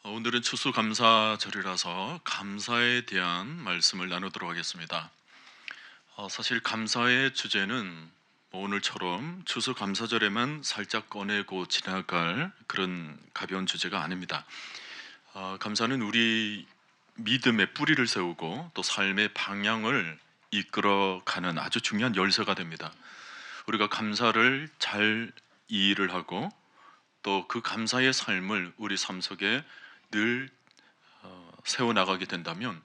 오늘은 추수감사절이라서 감사에 대한 말씀을 나누도록 하겠습니다. 사실 감사의 주제는 오늘처럼 추수감사절에만 살짝 꺼내고 지나갈 그런 가벼운 주제가 아닙니다. 감사는 우리 믿음의 뿌리를 세우고 또 삶의 방향을 이끌어가는 아주 중요한 열쇠가 됩니다. 우리가 감사를 잘 이해를 하고 또 그 감사의 삶을 우리 삶 속에 늘 세워나가게 된다면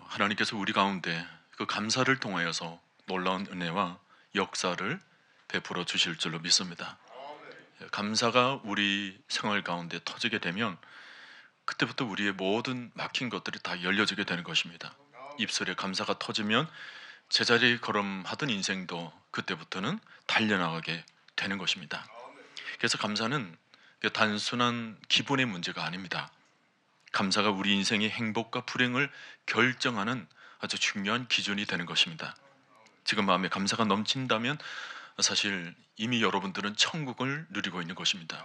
하나님께서 우리 가운데 그 감사를 통하여서 놀라운 은혜와 역사를 베풀어 주실 줄로 믿습니다. 감사가 우리 생활 가운데 터지게 되면 그때부터 우리의 모든 막힌 것들이 다 열려지게 되는 것입니다. 입술에 감사가 터지면 제자리 걸음하던 인생도 그때부터는 달려나가게 되는 것입니다. 그래서 감사는 단순한 기본의 문제가 아닙니다. 감사가 우리 인생의 행복과 불행을 결정하는 아주 중요한 기준이 되는 것입니다. 지금 마음에 감사가 넘친다면 사실 이미 여러분들은 천국을 누리고 있는 것입니다.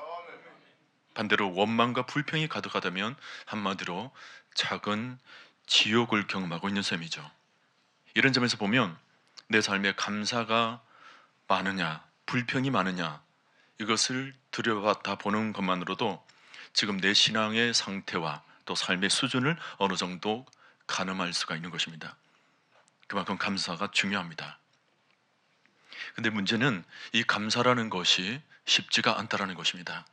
반대로 원망과 불평이 가득하다면 한마디로 작은 지옥을 경험하고 있는 셈이죠. 이런 점에서 보면 내 삶에 감사가 많으냐, 불평이 많으냐, 이것을 들여다 보는 것만으로도 지금 내 신앙의 상태와 또 삶의 수준을 어느 정도 가늠할 수가 있는 것입니다. 그만큼 감사가 중요합니다. 근데 문제는 이 감사라는 것이 쉽지가 않다라는 것입니다.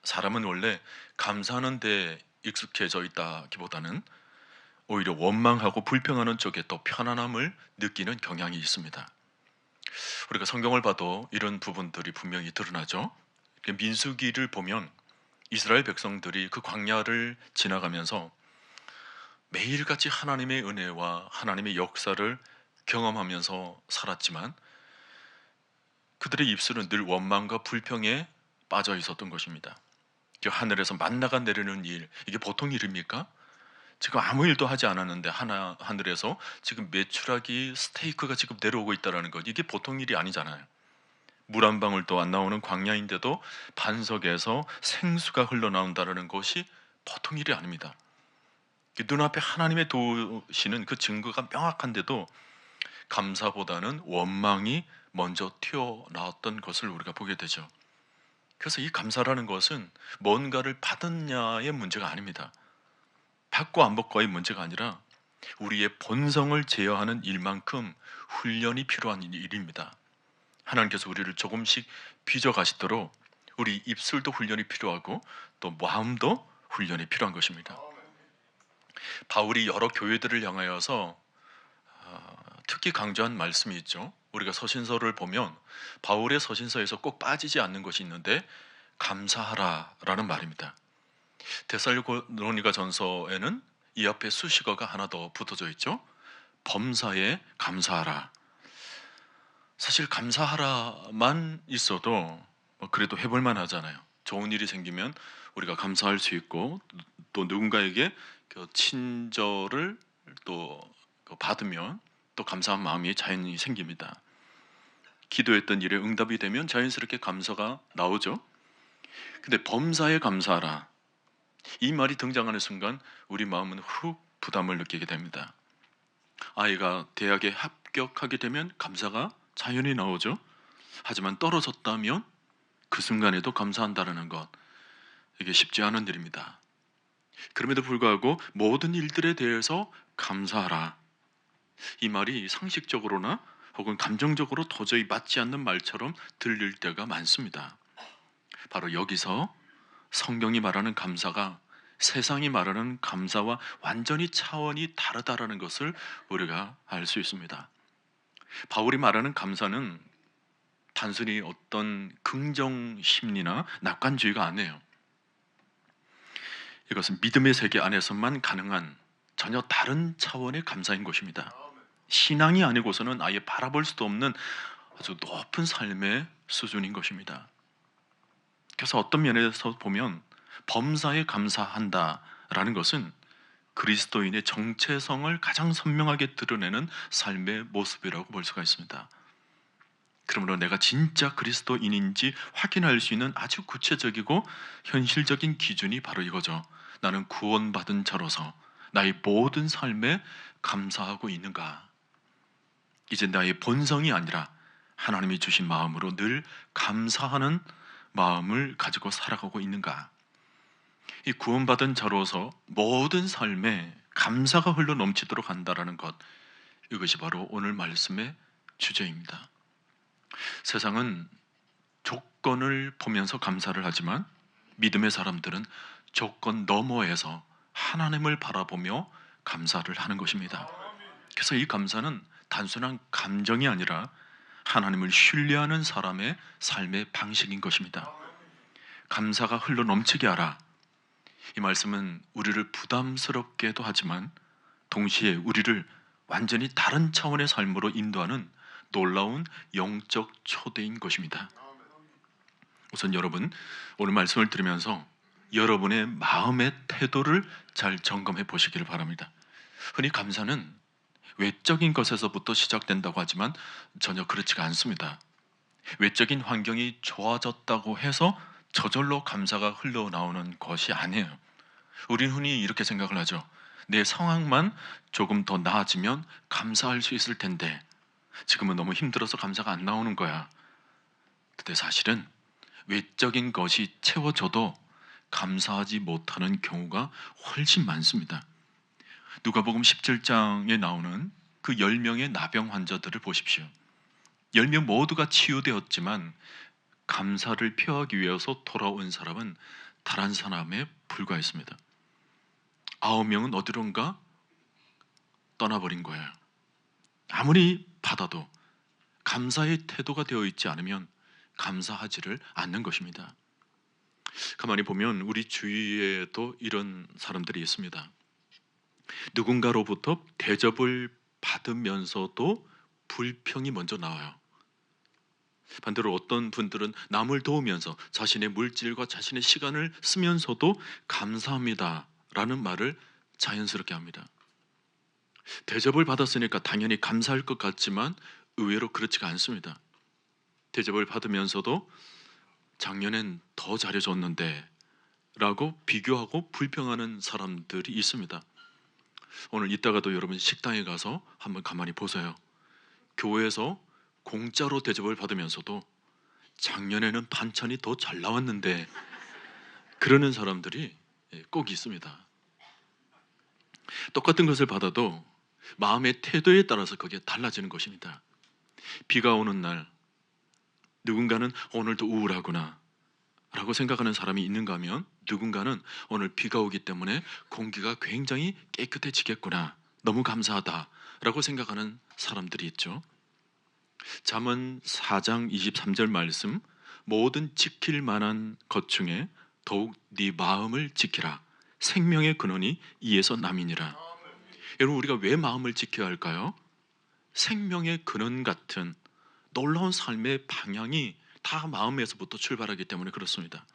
사람은 원래 감사하는 데 익숙해져 있다기보다는 오히려 원망하고 불평하는 쪽에 더 편안함을 느끼는 경향이 있습니다. 우리가 성경을 봐도 이런 부분들이 분명히 드러나죠. 민수기를 보면 이스라엘 백성들이 그 광야를 지나가면서 매일같이 하나님의 은혜와 하나님의 역사를 경험하면서 살았지만 그들의 입술은 늘 원망과 불평에 빠져 있었던 것입니다. 하늘에서 만나가 내리는 일, 이게 보통 일입니까? 지금 아무 일도 하지 않았는데 하늘에서 지금 메추라기 스테이크가 지금 내려오고 있다는 것, 이게 보통 일이 아니잖아요. 물 한 방울도 안 나오는 광야인데도 반석에서 생수가 흘러나온다는 것이 보통 일이 아닙니다. 눈앞에 하나님의 도시는 그 증거가 명확한데도 감사보다는 원망이 먼저 튀어나왔던 것을 우리가 보게 되죠. 그래서 이 감사라는 것은 뭔가를 받았냐의 문제가 아닙니다. 받고 안 받고의 문제가 아니라 우리의 본성을 제어하는 일만큼 훈련이 필요한 일입니다. 하나님께서 우리를 조금씩 빚어가시도록 우리 입술도 훈련이 필요하고 또 마음도 훈련이 필요한 것입니다. 바울이 여러 교회들을 향하여서 특히 강조한 말씀이 있죠. 우리가 서신서를 보면 바울의 서신서에서 꼭 빠지지 않는 것이 있는데 감사하라라는 말입니다. 데살로니가 전서에는 이 앞에 수식어가 하나 더 붙어져 있죠. 범사에 감사하라. 사실 감사하라만 있어도 그래도 해볼만 하잖아요. 좋은 일이 생기면 우리가 감사할 수 있고 또 누군가에게 그 친절을 또 받으면 또 감사한 마음이 자연히 생깁니다. 기도했던 일에 응답이 되면 자연스럽게 감사가 나오죠. 근데 범사에 감사하라, 이 말이 등장하는 순간 우리 마음은 훅 부담을 느끼게 됩니다. 아이가 대학에 합격하게 되면 감사가 자연히 나오죠. 하지만 떨어졌다면 그 순간에도 감사한다는 것, 이게 쉽지 않은 일입니다. 그럼에도 불구하고 모든 일들에 대해서 감사하라, 이 말이 상식적으로나 혹은 감정적으로 도저히 맞지 않는 말처럼 들릴 때가 많습니다. 바로 여기서 성경이 말하는 감사가 세상이 말하는 감사와 완전히 차원이 다르다라는 것을 우리가 알 수 있습니다. 바울이 말하는 감사는 단순히 어떤 긍정 심리나 낙관주의가 아니에요. 이것은 믿음의 세계 안에서만 가능한 전혀 다른 차원의 감사인 것입니다. 신앙이 아니고서는 아예 바라볼 수도 없는 아주 높은 삶의 수준인 것입니다. 그래서 어떤 면에서 보면 범사에 감사한다라는 것은 그리스도인의 정체성을 가장 선명하게 드러내는 삶의 모습이라고 볼 수가 있습니다. 그러므로 내가 진짜 그리스도인인지 확인할 수 있는 아주 구체적이고 현실적인 기준이 바로 이거죠. 나는 구원받은 자로서 나의 모든 삶에 감사하고 있는가? 이제 나의 본성이 아니라 하나님이 주신 마음으로 늘 감사하는 마음을 가지고 살아가고 있는가? 이 구원받은 자로서 모든 삶에 감사가 흘러 넘치도록 한다라는 것, 이것이 바로 오늘 말씀의 주제입니다. 세상은 조건을 보면서 감사를 하지만 믿음의 사람들은 조건 너머에서 하나님을 바라보며 감사를 하는 것입니다. 그래서 이 감사는 단순한 감정이 아니라 하나님을 신뢰하는 사람의 삶의 방식인 것입니다. 감사가 흘러 넘치게 하라. 이 말씀은 우리를 부담스럽게도 하지만 동시에 우리를 완전히 다른 차원의 삶으로 인도하는 놀라운 영적 초대인 것입니다. 우선 여러분, 오늘 말씀을 들으면서 여러분의 마음의 태도를 잘 점검해 보시기를 바랍니다. 흔히 감사는 외적인 것에서부터 시작된다고 하지만 전혀 그렇지가 않습니다. 외적인 환경이 좋아졌다고 해서 저절로 감사가 흘러나오는 것이 아니에요. 우린 흔히 이렇게 생각을 하죠. 내 상황만 조금 더 나아지면 감사할 수 있을 텐데 지금은 너무 힘들어서 감사가 안 나오는 거야. 근데 사실은 외적인 것이 채워져도 감사하지 못하는 경우가 훨씬 많습니다. 누가복음 17장에 나오는 그 10명의 나병 환자들을 보십시오. 10명 모두가 치유되었지만 감사를 표하기 위해서 돌아온 사람은 단 한 사람에 불과했습니다. 9명은 어디론가 떠나버린 거예요. 아무리 받아도 감사의 태도가 되어 있지 않으면 감사하지를 않는 것입니다. 가만히 보면 우리 주위에도 이런 사람들이 있습니다. 누군가로부터 대접을 받으면서도 불평이 먼저 나와요. 반대로 어떤 분들은 남을 도우면서 자신의 물질과 자신의 시간을 쓰면서도 감사합니다 라는 말을 자연스럽게 합니다. 대접을 받았으니까 당연히 감사할 것 같지만 의외로 그렇지가 않습니다. 대접을 받으면서도 작년엔 더 잘해줬는데 라고 비교하고 불평하는 사람들이 있습니다. 오늘 이따가도 여러분 식당에 가서 한번 가만히 보세요. 교회에서 공짜로 대접을 받으면서도 작년에는 반찬이 더 잘 나왔는데 그러는 사람들이 꼭 있습니다. 똑같은 것을 받아도 마음의 태도에 따라서 그게 달라지는 것입니다. 비가 오는 날 누군가는 오늘도 우울하구나 라고 생각하는 사람이 있는가 하면 누군가는 오늘 비가 오기 때문에 공기가 굉장히 깨끗해지겠구나, 너무 감사하다 라고 생각하는 사람들이 있죠. 잠언 4장 23절 말씀, 모든 지킬 만한 것 중에 더욱 네 마음을 지키라. 생명의 근원이 이에서 남이니라. 여러분, 우리가 왜 마음을 지켜야 할까요? 생명의 근원 같은 놀라운 삶의 방향이 다 마음에서부터 출발하기 때문에 그렇습니다.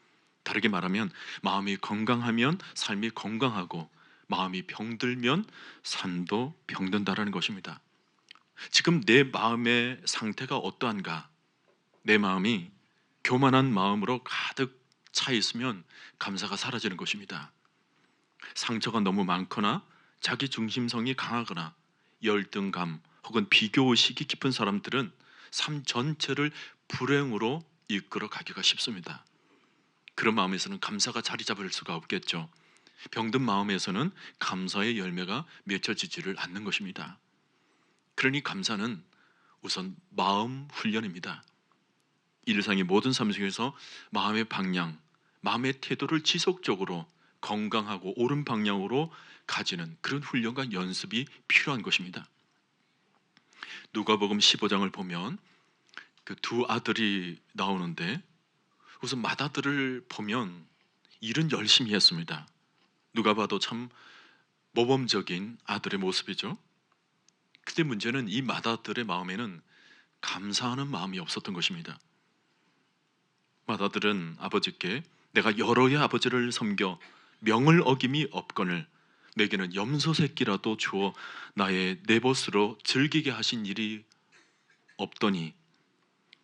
다르게 말하면 마음이 건강하면 삶이 건강하고 마음이 병들면 삶도 병든다라는 것입니다. 지금 내 마음의 상태가 어떠한가? 내 마음이 교만한 마음으로 가득 차 있으면 감사가 사라지는 것입니다. 상처가 너무 많거나 자기 중심성이 강하거나 열등감 혹은 비교의식이 깊은 사람들은 삶 전체를 불행으로 이끌어 가기가 쉽습니다. 그런 마음에서는 감사가 자리 잡을 수가 없겠죠. 병든 마음에서는 감사의 열매가 맺혀지지를 않는 것입니다. 그러니 감사는 우선 마음 훈련입니다. 일상의 모든 삶 속에서 마음의 방향, 마음의 태도를 지속적으로 건강하고 옳은 방향으로 가지는 그런 훈련과 연습이 필요한 것입니다. 누가복음 15장을 보면 그 두 아들이 나오는데 우선 맏아들을 보면 일은 열심히 했습니다. 누가 봐도 참 모범적인 아들의 모습이죠. 근데 문제는 이 맏아들의 마음에는 감사하는 마음이 없었던 것입니다. 맏아들은 아버지께 내가 여러 해 아버지를 섬겨 명을 어김이 없거늘 내게는 염소 새끼라도 주어 나의 내 벗으로 즐기게 하신 일이 없더니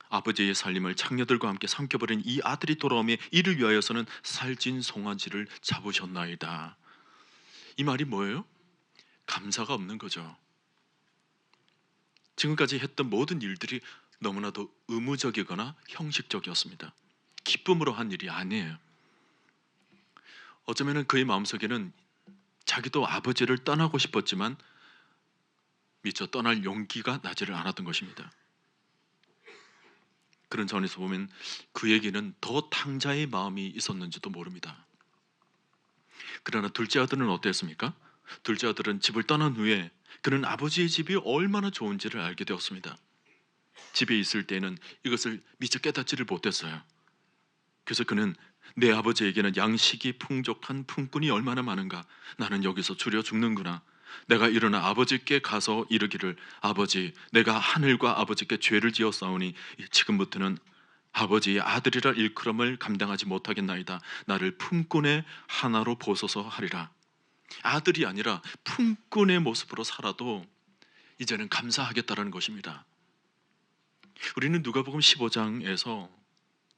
아버지의 살림을 장녀들과 함께 삼켜버린 이 아들이 돌아오매 이를 위하여서는 살찐 송아지를 잡으셨나이다. 이 말이 뭐예요? 감사가 없는 거죠. 지금까지 했던 모든 일들이 너무나도 의무적이거나 형식적이었습니다. 기쁨으로 한 일이 아니에요. 어쩌면 그의 마음속에는 자기도 아버지를 떠나고 싶었지만 미처 떠날 용기가 나지를 않았던 것입니다. 그런 점에서 보면 그에게는 더 탕자의 마음이 있었는지도 모릅니다. 그러나 둘째 아들은 어땠습니까? 둘째 아들은 집을 떠난 후에 그는 아버지의 집이 얼마나 좋은지를 알게 되었습니다. 집에 있을 때는 이것을 미처 깨닫지를 못했어요. 그래서 그는 내 아버지에게는 양식이 풍족한 품꾼이 얼마나 많은가. 나는 여기서 줄여 죽는구나. 내가 일어나 아버지께 가서 이르기를 아버지 내가 하늘과 아버지께 죄를 지었사오니 지금부터는 아버지의 아들이라 일컬음을 감당하지 못하겠나이다. 나를 품꾼의 하나로 보소서 하리라. 아들이 아니라 품꾼의 모습으로 살아도 이제는 감사하겠다라는 것입니다. 우리는 누가복음 15장에서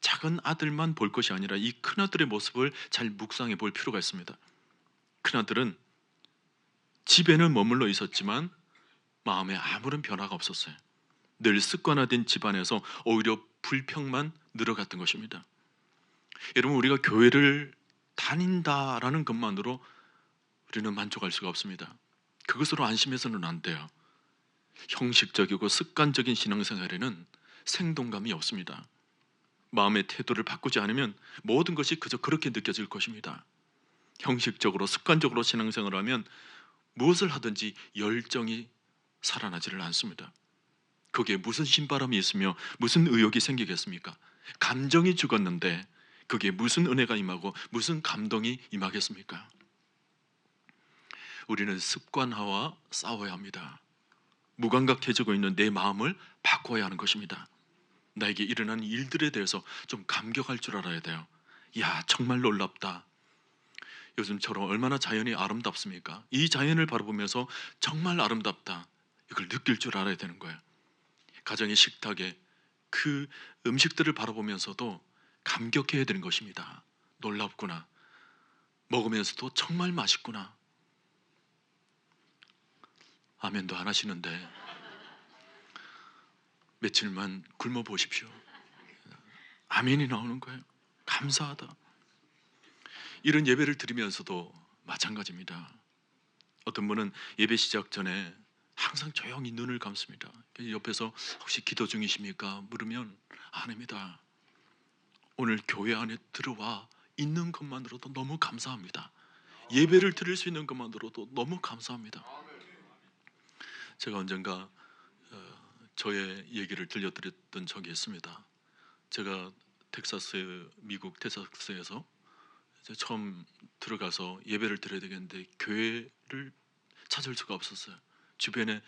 작은 아들만 볼 것이 아니라 이 큰아들의 모습을 잘 묵상해 볼 필요가 있습니다. 큰아들은 집에는 머물러 있었지만 마음에 아무런 변화가 없었어요. 늘 습관화된 집안에서 오히려 불평만 늘어갔던 것입니다. 여러분, 우리가 교회를 다닌다라는 것만으로 우리는 만족할 수가 없습니다. 그것으로 안심해서는 안 돼요. 형식적이고 습관적인 신앙생활에는 생동감이 없습니다. 마음의 태도를 바꾸지 않으면 모든 것이 그저 그렇게 느껴질 것입니다. 형식적으로 습관적으로 신앙생활을 하면 무엇을 하든지 열정이 살아나지를 않습니다. 거기에 무슨 신바람이 있으며 무슨 의욕이 생기겠습니까? 감정이 죽었는데 거기에 무슨 은혜가 임하고 무슨 감동이 임하겠습니까? 우리는 습관화와 싸워야 합니다. 무감각해지고 있는 내 마음을 바꿔야 하는 것입니다. 나에게 일어난 일들에 대해서 좀 감격할 줄 알아야 돼요. 야, 정말 놀랍다. 요즘처럼 얼마나 자연이 아름답습니까? 이 자연을 바라보면서 정말 아름답다. 이걸 느낄 줄 알아야 되는 거예요. 가정의 식탁에 그 음식들을 바라보면서도 감격해야 되는 것입니다. 놀랍구나. 먹으면서도 정말 맛있구나. 아멘도 안 하시는데 며칠만 굶어 보십시오. 아멘이 나오는 거예요. 감사하다. 이런 예배를 드리면서도 마찬가지입니다. 어떤 분은 예배 시작 전에 항상 조용히 눈을 감습니다. 옆에서 혹시 기도 중이십니까? 물으면 아닙니다. 오늘 교회 안에 들어와 있는 것만으로도 너무 감사합니다. 예배를 드릴 수 있는 것만으로도 너무 감사합니다. 제가 언젠가 저의 얘기를 들려드렸던 적이 있습니다. 제가 미국 텍사스에서 이제 처음 들어가서 예배를 드려야 되겠는데 교회를 찾을 수가 없었어요. 주변에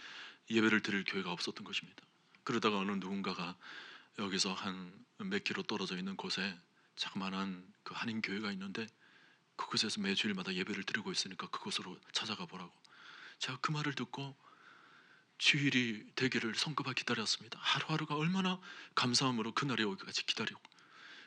예배를 드릴 교회가 없었던 것입니다. 그러다가 어느 누군가가 여기서 한 몇 킬로 떨어져 있는 곳에 자그마한 그 한인 교회가 있는데 그곳에서 매주일마다 예배를 드리고 있으니까 그곳으로 찾아가 보라고. 제가 그 말을 듣고 주일이 되기를 손꼽아 기다렸습니다. 하루하루가 얼마나 감사함으로 그날이 오기까지 기다리고,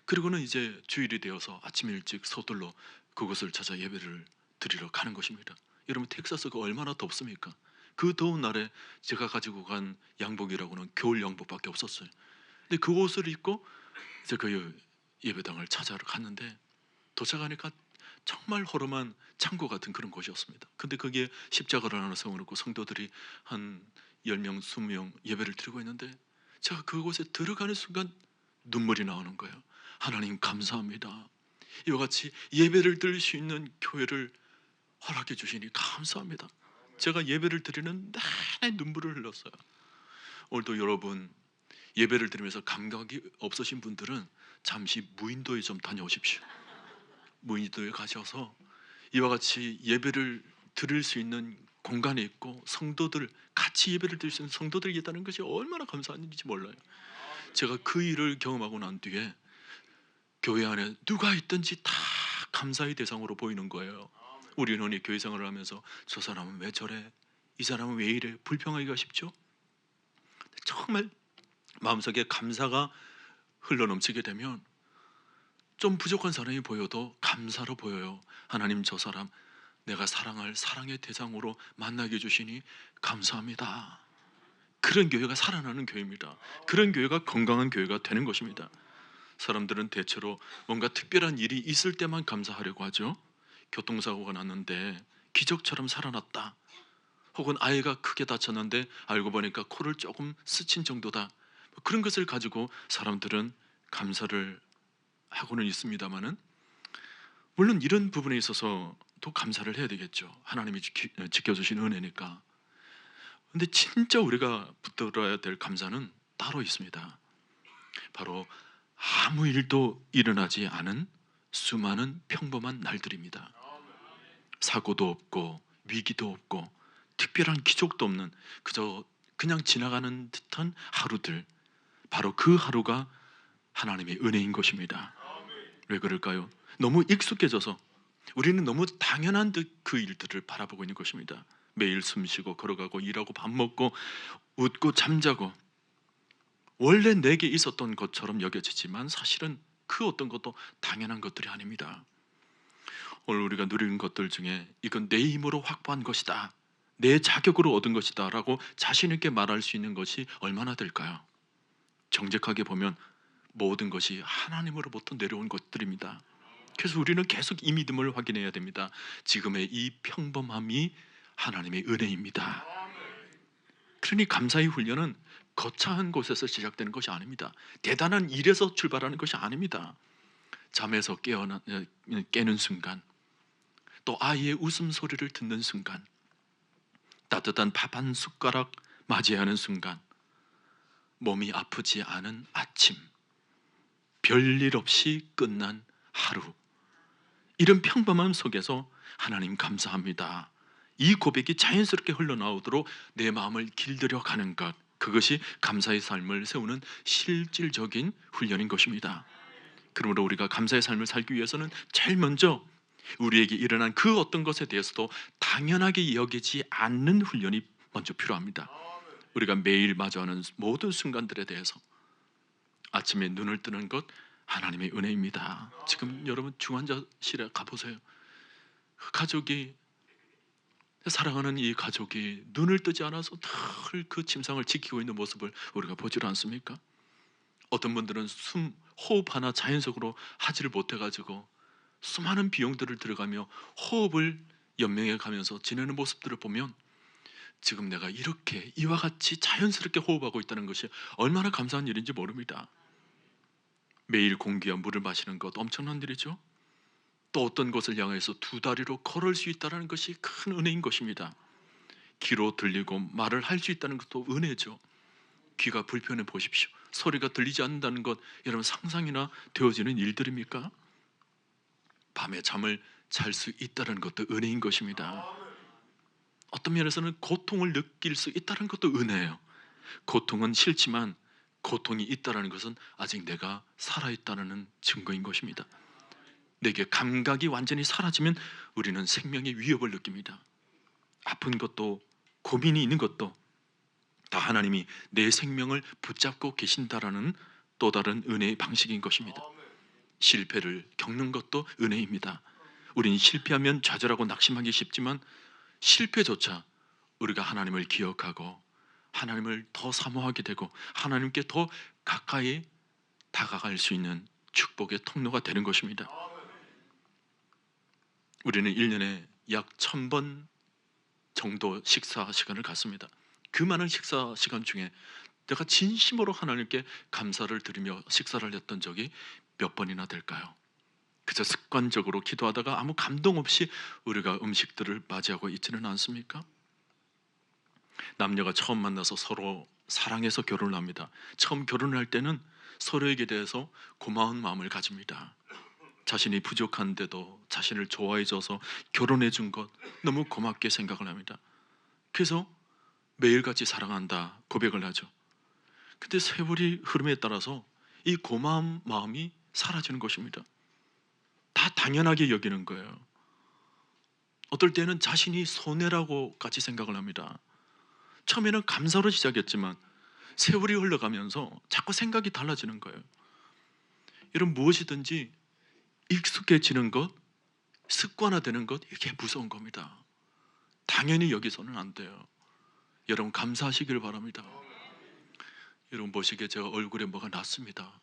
그리고는 이제 주일이 되어서 아침 일찍 서둘러 그곳을 찾아 예배를 드리러 가는 것입니다. 여러분, 텍사스가 얼마나 덥습니까? 그 더운 날에 제가 가지고 간 양복이라고는 겨울 양복밖에 없었어요. 근데 그 옷을 입고 이제 그 예배당을 찾아러 갔는데 도착하니까 정말 허름한 창고 같은 그런 곳이었습니다. 근데 거기에 십자가를 하나 세워놓고 성도들이 한 10명, 20명 예배를 드리고 있는데 제가 그곳에 들어가는 순간 눈물이 나오는 거예요. 하나님 감사합니다. 이와 같이 예배를 드릴 수 있는 교회를 허락해 주시니 감사합니다. 제가 예배를 드리는 내내 눈물을 흘렸어요. 오늘도 여러분 예배를 드리면서 감각이 없으신 분들은 잠시 무인도에 좀 다녀오십시오. 무인도에 가셔서 이와 같이 예배를 드릴 수 있는 공간에 있고 성도들 같이 예배를 드릴 수 있는 성도들이 있다는 것이 얼마나 감사한지 몰라요. 제가 그 일을 경험하고 난 뒤에 교회 안에 누가 있든지 다 감사의 대상으로 보이는 거예요. 우리는 이 교회 생활을 하면서 저 사람은 왜 저래? 이 사람은 왜 이래? 불평하기가 쉽죠? 정말 마음속에 감사가 흘러넘치게 되면 좀 부족한 사람이 보여도 감사로 보여요. 하나님, 저 사람 내가 사랑할 사랑의 대상으로 만나게 해주시니 감사합니다. 그런 교회가 살아나는 교회입니다. 그런 교회가 건강한 교회가 되는 것입니다. 사람들은 대체로 뭔가 특별한 일이 있을 때만 감사하려고 하죠. 교통사고가 났는데 기적처럼 살아났다, 혹은 아이가 크게 다쳤는데 알고 보니까 코를 조금 스친 정도다, 그런 것을 가지고 사람들은 감사를 하고는 있습니다만은, 물론 이런 부분에 있어서 또 감사를 해야 되겠죠. 하나님이 지켜주신 은혜니까. 근데 진짜 우리가 붙들어야 될 감사는 따로 있습니다. 바로 아무 일도 일어나지 않은 수많은 평범한 날들입니다. 사고도 없고 위기도 없고 특별한 기적도 없는, 그냥 지나가는 듯한 하루들, 바로 그 하루가 하나님의 은혜인 것입니다. 왜 그럴까요? 너무 익숙해져서 우리는 너무 당연한 듯 그 일들을 바라보고 있는 것입니다. 매일 숨쉬고 걸어가고 일하고 밥 먹고 웃고 잠자고, 원래 내게 있었던 것처럼 여겨지지만 사실은 그 어떤 것도 당연한 것들이 아닙니다. 오늘 우리가 누리는 것들 중에 이건 내 힘으로 확보한 것이다, 내 자격으로 얻은 것이다 라고 자신 있게 말할 수 있는 것이 얼마나 될까요? 정직하게 보면 모든 것이 하나님으로부터 내려온 것들입니다. 그래서 우리는 계속 이 믿음을 확인해야 됩니다. 지금의 이 평범함이 하나님의 은혜입니다. 그러니 감사의 훈련은 거창한 곳에서 시작되는 것이 아닙니다. 대단한 일에서 출발하는 것이 아닙니다. 잠에서 깨는 순간, 또 아이의 웃음소리를 듣는 순간, 따뜻한 밥 한 숟가락 맞이하는 순간, 몸이 아프지 않은 아침, 별일 없이 끝난 하루, 이런 평범함 속에서 하나님 감사합니다, 이 고백이 자연스럽게 흘러나오도록 내 마음을 길들여 가는 것, 그것이 감사의 삶을 세우는 실질적인 훈련인 것입니다. 그러므로 우리가 감사의 삶을 살기 위해서는 제일 먼저 우리에게 일어난 그 어떤 것에 대해서도 당연하게 여기지 않는 훈련이 먼저 필요합니다. 우리가 매일 마주하는 모든 순간들에 대해서 아침에 눈을 뜨는 것 하나님의 은혜입니다. 지금 여러분 중환자실에 가보세요. 가족이, 사랑하는 이 가족이 눈을 뜨지 않아서 늘 그 침상을 지키고 있는 모습을 우리가 보질 않습니까? 어떤 분들은 호흡 하나 자연적으로 하지를 못해가지고 수많은 비용들을 들어가며 호흡을 연명해 가면서 지내는 모습들을 보면 지금 내가 이렇게 이와 같이 자연스럽게 호흡하고 있다는 것이 얼마나 감사한 일인지 모릅니다. 매일 공기와 물을 마시는 것 엄청난 일이죠. 또 어떤 것을 향해서 두 다리로 걸을 수 있다는 것이 큰 은혜인 것입니다. 귀로 들리고 말을 할 수 있다는 것도 은혜죠. 귀가 불편해 보십시오. 소리가 들리지 않는다는 것 여러분 상상이나 되어지는 일들입니까? 밤에 잠을 잘 수 있다는 것도 은혜인 것입니다. 어떤 면에서는 고통을 느낄 수 있다는 것도 은혜예요. 고통은 싫지만 고통이 있다는 것은 아직 내가 살아있다는 증거인 것입니다. 내게 감각이 완전히 사라지면 우리는 생명의 위협을 느낍니다. 아픈 것도 고민이 있는 것도 다 하나님이 내 생명을 붙잡고 계신다라는 또 다른 은혜의 방식인 것입니다. 실패를 겪는 것도 은혜입니다. 우리는 실패하면 좌절하고 낙심하기 쉽지만 실패조차 우리가 하나님을 기억하고 하나님을 더 사모하게 되고 하나님께 더 가까이 다가갈 수 있는 축복의 통로가 되는 것입니다. 우리는 1년에 약 1000번 정도 식사 시간을 갖습니다. 그 많은 식사 시간 중에 내가 진심으로 하나님께 감사를 드리며 식사를 했던 적이 몇 번이나 될까요? 그저 습관적으로 기도하다가 아무 감동 없이 우리가 음식들을 맞이하고 있지는 않습니까? 남녀가 처음 만나서 서로 사랑해서 결혼을 합니다. 처음 결혼을 할 때는 서로에게 대해서 고마운 마음을 가집니다. 자신이 부족한데도 자신을 좋아해줘서 결혼해 준 것 너무 고맙게 생각을 합니다. 그래서 매일같이 사랑한다 고백을 하죠. 근데 세월이 흐름에 따라서 이 고마운 마음이 사라지는 것입니다. 다 당연하게 여기는 거예요. 어떨 때는 자신이 손해라고까지 생각을 합니다. 처음에는 감사로 시작했지만 세월이 흘러가면서 자꾸 생각이 달라지는 거예요. 이런 무엇이든지 익숙해지는 것, 습관화되는 것, 이게 무서운 겁니다. 당연히 여기서는 안 돼요. 여러분 감사하시길 바랍니다. 여러분 보시기에 제가 얼굴에 뭐가 났습니다.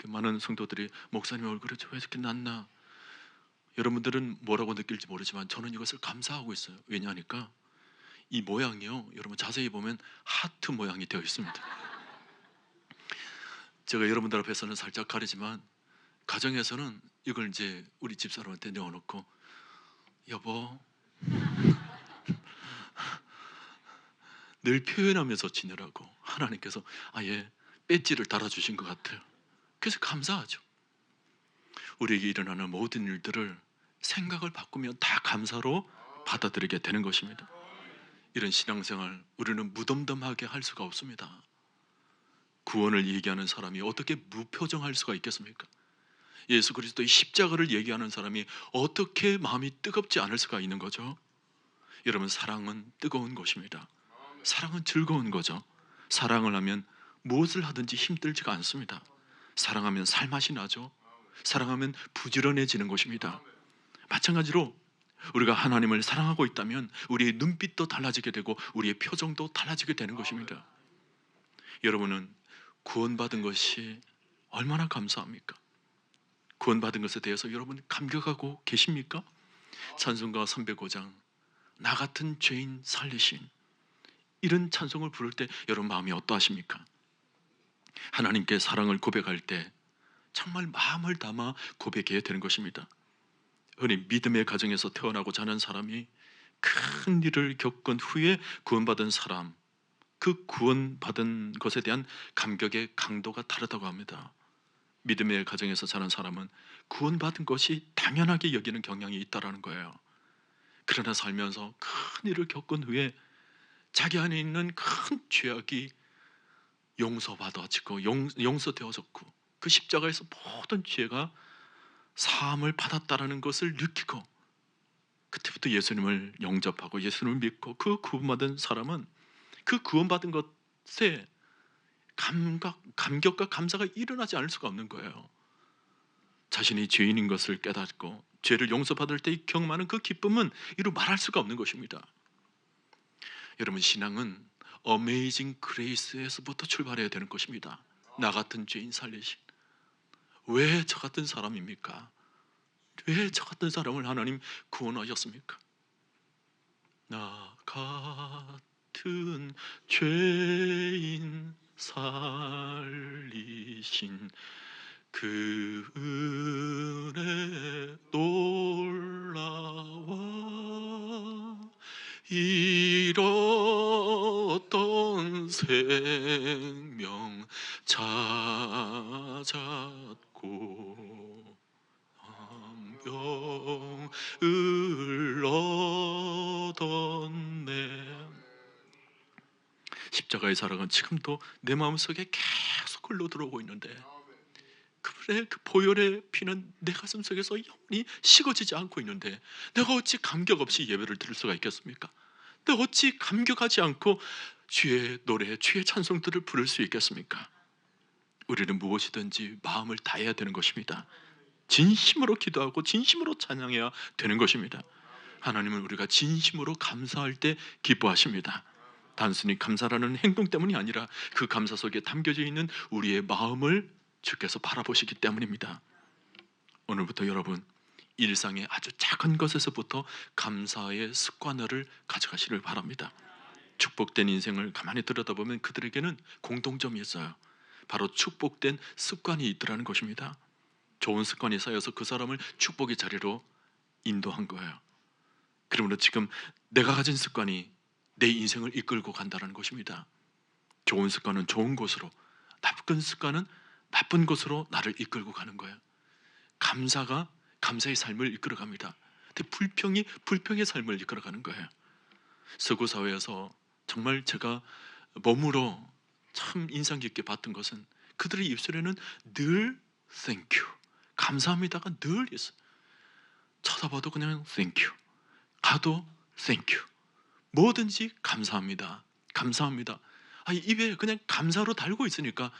많은 성도들이 목사님 얼굴에 왜 이렇게 났나? 여러분들은 뭐라고 느낄지 모르지만 저는 이것을 감사하고 있어요. 왜냐하니까 이 모양이요, 여러분 자세히 보면 하트 모양이 되어 있습니다. 제가 여러분들 앞에서는 살짝 가리지만 가정에서는 이걸 이제 우리 집사람한테 내어놓고, 여보, 늘 표현하면서 지내라고 하나님께서 아예 배지를 달아주신 것 같아요. 그래서 감사하죠. 우리에게 일어나는 모든 일들을 생각을 바꾸면 다 감사로 받아들이게 되는 것입니다. 이런 신앙생활 우리는 무덤덤하게 할 수가 없습니다. 구원을 얘기하는 사람이 어떻게 무표정할 수가 있겠습니까? 예수 그리스도의 십자가를 얘기하는 사람이 어떻게 마음이 뜨겁지 않을 수가 있는 거죠? 여러분, 사랑은 뜨거운 것입니다. 사랑은 즐거운 거죠. 사랑을 하면 무엇을 하든지 힘들지가 않습니다. 사랑하면 살맛이 나죠. 사랑하면 부지런해지는 것입니다. 마찬가지로 우리가 하나님을 사랑하고 있다면 우리의 눈빛도 달라지게 되고 우리의 표정도 달라지게 되는 것입니다. 여러분은 구원받은 것이 얼마나 감사합니까? 구원받은 것에 대해서 여러분 감격하고 계십니까? 찬송가 305장 나 같은 죄인 살리신, 이런 찬송을 부를 때 여러분 마음이 어떠하십니까? 하나님께 사랑을 고백할 때 정말 마음을 담아 고백해야 되는 것입니다. 흔히 믿음의 가정에서 태어나고 자란 사람이 큰 일을 겪은 후에 구원받은 사람, 그 구원받은 것에 대한 감격의 강도가 다르다고 합니다. 믿음의 가정에서 자란 사람은 구원받은 것이 당연하게 여기는 경향이 있다는 거예요. 그러나 살면서 큰 일을 겪은 후에 자기 안에 있는 큰 죄악이 용서받아지고 용서되어졌고 그 십자가에서 모든 죄가 사함을 받았다라는 것을 느끼고 그때부터 예수님을 영접하고 예수님을 믿고 그 구원받은 사람은 그 구원받은 것에 감격과 감사가 일어나지 않을 수가 없는 거예요. 자신이 죄인인 것을 깨닫고 죄를 용서받을 때 경험하는 그 기쁨은 이루 말할 수가 없는 것입니다. 여러분, 신앙은 어메이징 그레이스에서부터 출발해야 되는 것입니다. 나 같은 죄인 살리신, 왜 저 같은 사람입니까? 왜 저 같은 사람을 하나님 구원하셨습니까? 나 같은 죄인 살리신 그 은혜 놀라워 잃었던 생명 찾았고 병을 얻었네. 십자가의 사랑은 지금도 내 마음속에 계속 흘러들어오고 있는데 그분의 그 보혈의 피는 내 가슴 속에서 영원히 식어지지 않고 있는데 내가 어찌 감격 없이 예배를 드릴 수가 있겠습니까? 내가 어찌 감격하지 않고 주의 노래, 주의 찬송들을 부를 수 있겠습니까? 우리는 무엇이든지 마음을 다해야 되는 것입니다. 진심으로 기도하고 진심으로 찬양해야 되는 것입니다. 하나님은 우리가 진심으로 감사할 때 기뻐하십니다. 단순히 감사라는 행동 때문이 아니라 그 감사 속에 담겨져 있는 우리의 마음을 주께서 바라보시기 때문입니다. 오늘부터 여러분 일상의 아주 작은 것에서부터 감사의 습관을 가져가시길 바랍니다. 축복된 인생을 가만히 들여다보면 그들에게는 공통점이 있어요. 바로 축복된 습관이 있더라는 것입니다. 좋은 습관이 쌓여서 그 사람을 축복의 자리로 인도한 거예요. 그러므로 지금 내가 가진 습관이 내 인생을 이끌고 간다는 것입니다. 좋은 습관은 좋은 곳으로, 나쁜 습관은 나쁜 곳으로 나를 이끌고 가는 거예요. 감사가 감사의 삶을 이끌어갑니다. 근데 불평이 불평의 삶을 이끌어가는 거예요. 서구 사회에서 정말 제가 몸으로 참 인상 깊게 봤던 것은 그들의 입술에는 늘 thank you, 감사합니다가 늘 있어요. 쳐다봐도 그냥 thank you, 가도 thank you, 뭐든지 감사합니다, 감사합니다. 입에 그냥 감사로 달고 있으니까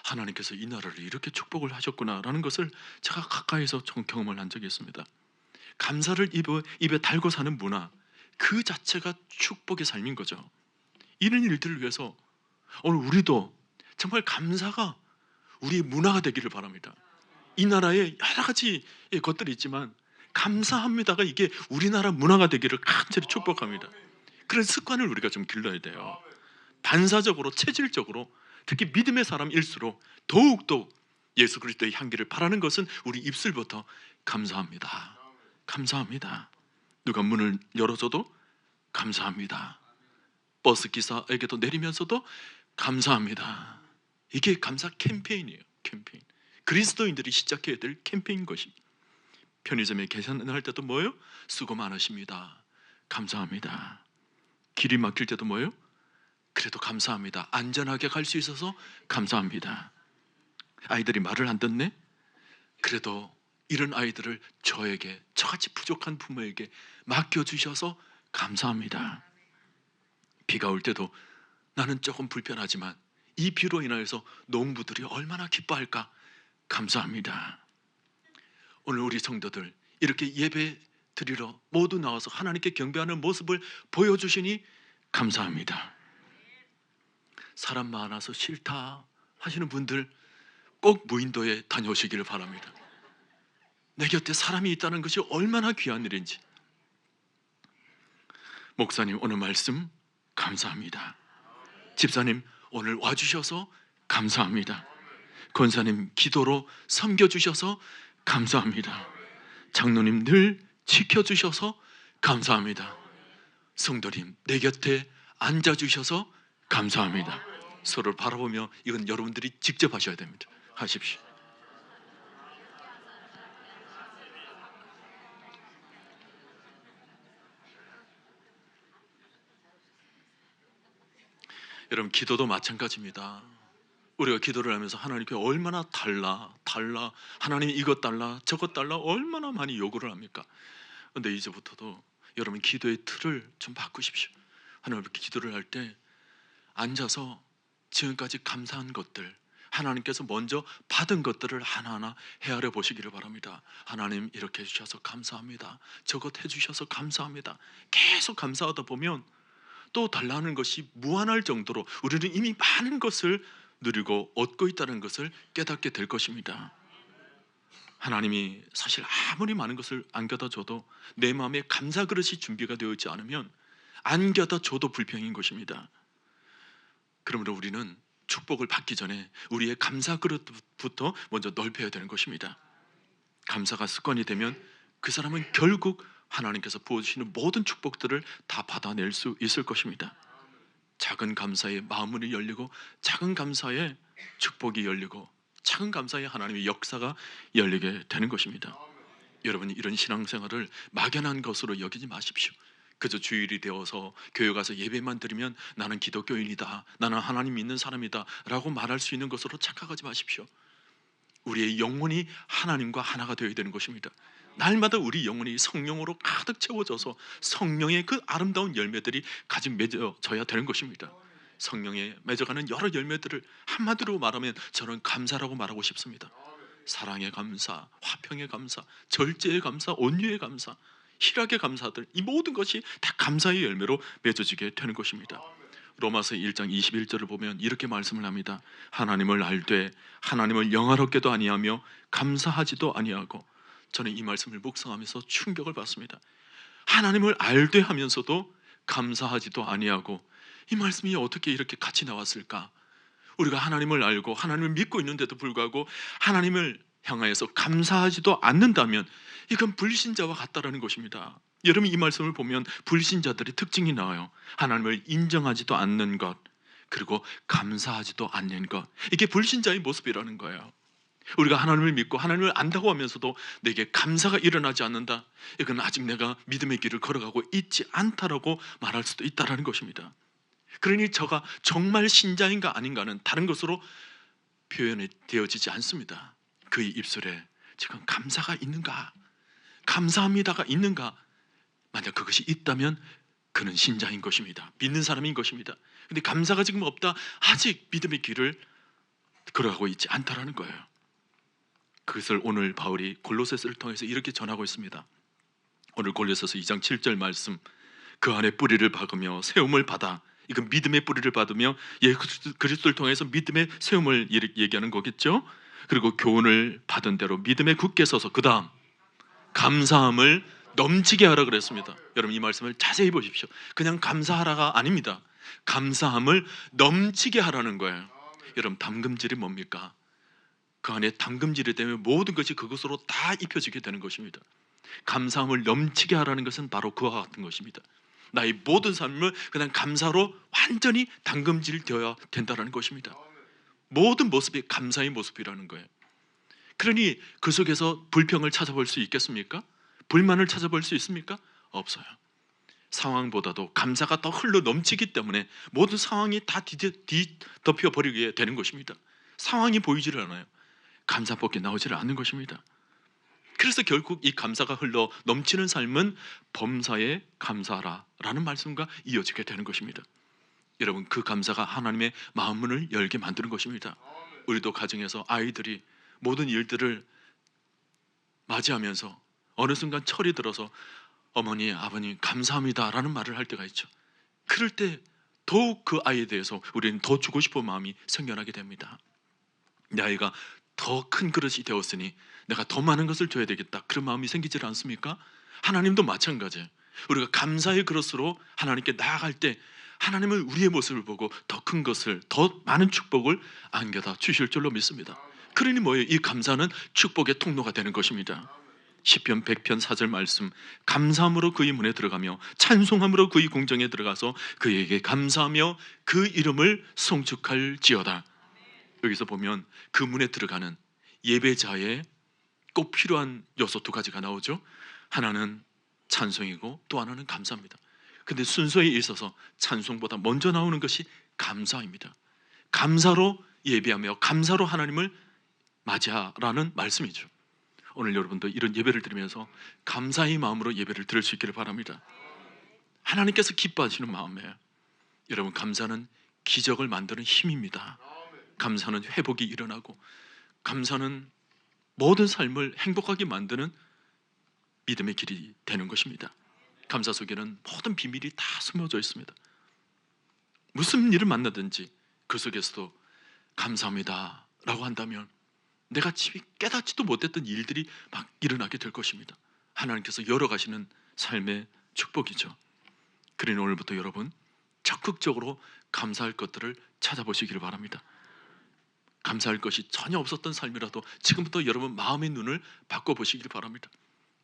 하나님께서 이 나라를 이렇게 축복을 하셨구나라는 것을 제가 가까이서 좀 경험을 한 적이 있습니다. 감사를 입에 달고 사는 문화, 그 자체가 축복의 삶인 거죠. 이런 일들을 위해서 오늘 우리도 정말 감사가 우리의 문화가 되기를 바랍니다. 이 나라에 여러 가지 것들이 있지만 감사합니다가 이게 우리나라 문화가 되기를 간절히 축복합니다. 그런 습관을 우리가 좀 길러야 돼요. 반사적으로, 체질적으로, 특히 믿음의 사람일수록 더욱더 예수 그리스도의 향기를 바라는 것은 우리 입술부터 감사합니다, 감사합니다. 누가 문을 열어줘도 감사합니다. 버스 기사에게도 내리면서도 감사합니다. 이게 감사 캠페인이에요. 캠페인. 그리스도인들이 시작해야 될 캠페인인 것입니다. 편의점에 계산할 때도 뭐예요? 수고 많으십니다, 감사합니다. 길이 막힐 때도 뭐예요? 그래도 감사합니다. 안전하게 갈 수 있어서 감사합니다. 아이들이 말을 안 듣네? 그래도 이런 아이들을 저에게, 저같이 부족한 부모에게 맡겨주셔서 감사합니다. 비가 올 때도 나는 조금 불편하지만 이 비로 인하여서 농부들이 얼마나 기뻐할까? 감사합니다. 오늘 우리 성도들 이렇게 예배 드리러 모두 나와서 하나님께 경배하는 모습을 보여주시니 감사합니다. 사람 많아서 싫다 하시는 분들 꼭 무인도에 다녀오시기를 바랍니다. 내 곁에 사람이 있다는 것이 얼마나 귀한 일인지. 목사님 오늘 말씀 감사합니다. 집사님 오늘 와주셔서 감사합니다. 권사님 기도로 섬겨주셔서 감사합니다. 장로님 늘 지켜주셔서 감사합니다. 성도님 내 곁에 앉아주셔서 감사합니다. 서로를 바라보며 이건 여러분들이 직접 하셔야 됩니다. 하십시오. 여러분 기도도 마찬가지입니다. 우리가 기도를 하면서 하나님께 얼마나 달라 하나님 이것 달라 저것 달라 얼마나 많이 요구를 합니까? 그런데 이제부터도 여러분 기도의 틀을 좀 바꾸십시오. 하나님께 기도를 할 때 앉아서 지금까지 감사한 것들, 하나님께서 먼저 받은 것들을 하나하나 헤아려 보시기를 바랍니다. 하나님 이렇게 해주셔서 감사합니다. 저것 해주셔서 감사합니다. 계속 감사하다 보면 또 달라는 것이 무한할 정도로 우리는 이미 많은 것을 누리고 얻고 있다는 것을 깨닫게 될 것입니다. 하나님이 사실 아무리 많은 것을 안겨다 줘도 내 마음에 감사 그릇이 준비가 되어 있지 않으면 안겨다 줘도 불평인 것입니다. 그러므로 우리는 축복을 받기 전에 우리의 감사 그릇부터 먼저 넓혀야 되는 것입니다. 감사가 습관이 되면 그 사람은 결국 하나님께서 부어주시는 모든 축복들을 다 받아낼 수 있을 것입니다. 작은 감사에 마음문이 열리고 작은 감사에 축복이 열리고 작은 감사에 하나님의 역사가 열리게 되는 것입니다. 여러분이 이런 신앙생활을 막연한 것으로 여기지 마십시오. 그저 주일이 되어서 교회 가서 예배만 드리면 나는 기독교인이다, 나는 하나님 믿는 사람이다 라고 말할 수 있는 것으로 착각하지 마십시오. 우리의 영혼이 하나님과 하나가 되어야 되는 것입니다. 날마다 우리 영혼이 성령으로 가득 채워져서 성령의 그 아름다운 열매들이 가진 맺어져야 되는 것입니다. 성령에 맺어가는 여러 열매들을 한마디로 말하면 저는 감사라고 말하고 싶습니다. 사랑의 감사, 화평의 감사, 절제의 감사, 온유의 감사, 희락의 감사들, 이 모든 것이 다 감사의 열매로 맺어지게 되는 것입니다. 로마서 1장 21절을 보면 이렇게 말씀을 합니다. 하나님을 알되 하나님을 영화롭게도 아니하며 감사하지도 아니하고. 저는 이 말씀을 묵상하면서 충격을 받습니다. 하나님을 알되 하면서도 감사하지도 아니하고, 이 말씀이 어떻게 이렇게 같이 나왔을까? 우리가 하나님을 알고 하나님을 믿고 있는데도 불구하고 하나님을 향하여서 감사하지도 않는다면 이건 불신자와 같다라는 것입니다. 여러분 이 말씀을 보면 불신자들의 특징이 나와요. 하나님을 인정하지도 않는 것, 그리고 감사하지도 않는 것, 이게 불신자의 모습이라는 거예요. 우리가 하나님을 믿고 하나님을 안다고 하면서도 내게 감사가 일어나지 않는다, 이건 아직 내가 믿음의 길을 걸어가고 있지 않다라고 말할 수도 있다는 것입니다. 그러니 저가 정말 신자인가 아닌가는 다른 것으로 표현이 되어지지 않습니다. 그의 입술에 지금 감사가 있는가, 감사합니다가 있는가. 만약 그것이 있다면 그는 신자인 것입니다. 믿는 사람인 것입니다. 근데 감사가 지금 없다. 아직 믿음의 길을 걸어가고 있지 않다라는 거예요. 그것을 오늘 바울이 골로새서를 통해서 이렇게 전하고 있습니다. 오늘 골로새서 2장 7절 말씀, 그 안에 뿌리를 박으며 세움을 받아, 이건 믿음의 뿌리를 받으며 그리스도를 통해서 믿음의 세움을 얘기하는 거겠죠. 그리고 교훈을 받은 대로 믿음에 굳게 서서 그 다음 감사함을 넘치게 하라 그랬습니다. 여러분 이 말씀을 자세히 보십시오. 그냥 감사하라가 아닙니다. 감사함을 넘치게 하라는 거예요. 여러분 담금질이 뭡니까? 그 안에 담금질이 되면 모든 것이 그것으로 다 입혀지게 되는 것입니다. 감사함을 넘치게 하라는 것은 바로 그와 같은 것입니다. 나의 모든 삶을 그냥 감사로 완전히 담금질 되어야 된다는 것입니다. 모든 모습이 감사의 모습이라는 거예요. 그러니 그 속에서 불평을 찾아볼 수 있겠습니까? 불만을 찾아볼 수 있습니까? 없어요. 상황보다도 감사가 더 흘러 넘치기 때문에 모든 상황이 다 뒤덮여 버리게 되는 것입니다. 상황이 보이지를 않아요. 감사밖에 나오지를 않는 것입니다. 그래서 결국 이 감사가 흘러 넘치는 삶은 범사에 감사하라라는 말씀과 이어지게 되는 것입니다. 여러분 그 감사가 하나님의 마음문을 열게 만드는 것입니다. 우리도 가정에서 아이들이 모든 일들을 맞이하면서 어느 순간 철이 들어서 어머니 아버님 감사합니다라는 말을 할 때가 있죠. 그럴 때 더욱 그 아이에 대해서 우리는 더 주고 싶은 마음이 생겨나게 됩니다. 내 아이가 더 큰 그릇이 되었으니 내가 더 많은 것을 줘야 되겠다, 그런 마음이 생기지 않습니까? 하나님도 마찬가지예요. 우리가 감사의 그릇으로 하나님께 나아갈 때 하나님은 우리의 모습을 보고 더 큰 것을, 더 많은 축복을 안겨다 주실 줄로 믿습니다. 그러니 뭐예요? 이 감사는 축복의 통로가 되는 것입니다. 시편 100편 4절 말씀, 감사함으로 그의 문에 들어가며 찬송함으로 그의 궁정에 들어가서 그에게 감사하며 그 이름을 송축할지어다. 여기서 보면 그 문에 들어가는 예배자의 꼭 필요한 요소 두 가지가 나오죠. 하나는 찬송이고 또 하나는 감사입니다. 근데 순서에 있어서 찬송보다 먼저 나오는 것이 감사입니다. 감사로 예배하며 감사로 하나님을 맞이하라는 말씀이죠. 오늘 여러분도 이런 예배를 드리면서 감사의 마음으로 예배를 드릴 수 있기를 바랍니다. 하나님께서 기뻐하시는 마음이에요. 여러분 감사는 기적을 만드는 힘입니다. 감사는 회복이 일어나고, 감사는 모든 삶을 행복하게 만드는 믿음의 길이 되는 것입니다. 감사 속에는 모든 비밀이 다 숨어져 있습니다. 무슨 일을 만나든지 그 속에서도 감사합니다 라고 한다면 내가 깨닫지도 못했던 일들이 막 일어나게 될 것입니다. 하나님께서 열어가시는 삶의 축복이죠. 그러니 오늘부터 여러분 적극적으로 감사할 것들을 찾아보시기를 바랍니다. 감사할 것이 전혀 없었던 삶이라도 지금부터 여러분 마음의 눈을 바꿔보시기를 바랍니다.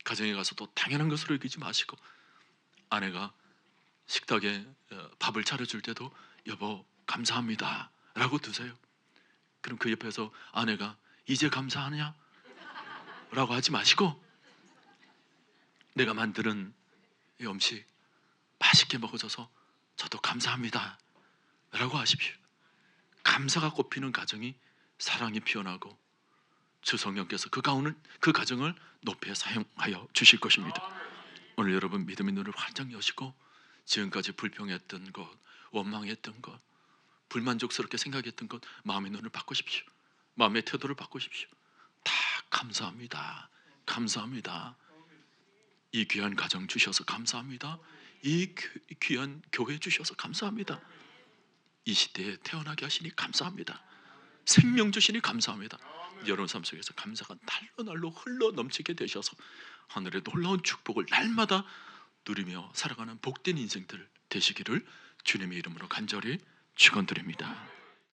가정에 가서도 당연한 것으로 여기지 마시고, 아내가 식탁에 밥을 차려줄 때도 여보 감사합니다 라고 드세요. 그럼 그 옆에서 아내가 이제 감사하냐? 라고 하지 마시고 내가 만드는 이 음식 맛있게 먹어줘서 저도 감사합니다 라고 하십시오. 감사가 꽃피는 가정이 사랑이 피어나고 주 성령께서 그 가정을 높여 사용하여 주실 것입니다. 오늘 여러분 믿음의 눈을 활짝 여시고 지금까지 불평했던 것, 원망했던 것, 불만족스럽게 생각했던 것 마음의 눈을 바꾸십시오. 마음의 태도를 바꾸십시오. 다 감사합니다. 감사합니다. 이 귀한 가정 주셔서 감사합니다. 이 귀한 교회 주셔서 감사합니다. 이 시대에 태어나게 하시니 감사합니다. 생명 주시니 감사합니다. 여러분 삶 속에서 감사가 날로 흘러 넘치게 되셔서 하늘의 놀라운 축복을 날마다 누리며 살아가는 복된 인생들 되시기를 주님의 이름으로 간절히 축원드립니다.